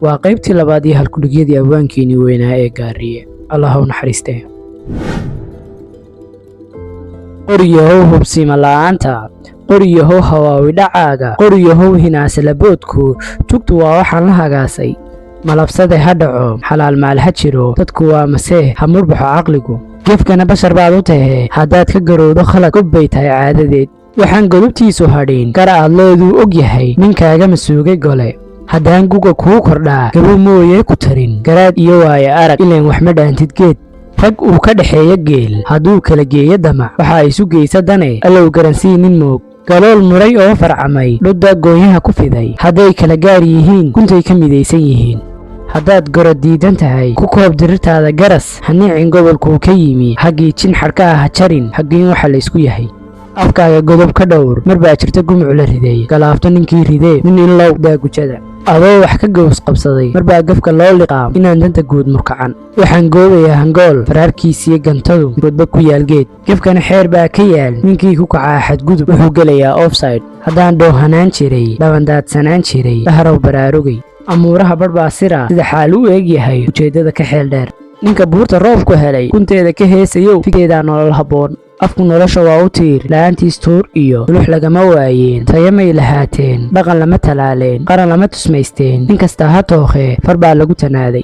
waa qaybtii labaad iyo halkudhigyadii abwaankiinii weynaa ee gaariye. allah ha u naxariistee. qoryahow hubsima la'aanta, qoryahow hawaawi dhacaaga, qoryahow hinaasalaboodku, tugtu waa waxaan la hagaasay. malabsade ha dhaco, xalaal maal ha jiro, dadku waa masee ha murbaxo caqligu. gefkana bashar baad u tahe, haddaad ka garowdo khalad gob bay tahay caadadeed. waxaan godobtiisu hadhin gar aad looduu og yahay ninkaaga masuugay gole. haddaan guga kuu kordhaa gabo mooyee ku tarin, garaad iyo waaye arag ileen wax ma dhaantid geed. rag uu ka dhexeeya geel hadduu kala geeyo damac, waxaa isu geysa dane allow garansii nin moog. galool muray oo farcamay dhudda goonyaha ku fiday, hadday kala gaar yihiin guntay ka midaysan yihiin. haddaad goro diidan tahay ku koob dirirtaada garas, haniicin gobolkuu ka yimi haggii jin xadhka ah ha jarin, haggiin waxa laysku yahay. afkaaga godob ka dhowr, mar baa jirta gumuc la riday, galaafto ninkii ridee nin in low daagujada. adoo wax ka gows qabsaday, mar baa gafka loo liqaam inaan danta guud murkacan. waxaan goobayaa hangool faraarkiisiyo gantadu godba ku yaal geed. gefkana xeer baa ka yaal, ninkii ku kacaa xadgudub wuxuu gelayaa offside. haddaan dhoohanaan jiray dhabandaadsanaan jiray dhaharow baraarugay. amuuraha badhbaa sira sida xaal u eeg yahay ujeeddada ka xeel dheer. ninka buurta roobku helay kunteeda ka heesayow figeedaa nolol habboon. afku nolosha waa u tiir la'aantiis tuur iyo dulux lagama waayeen. tayamay lahaateen dhaqan lama talaaleen, qaran lama tusmaysteen. nin kastaa ha tookhee far baa lagu tanaaday.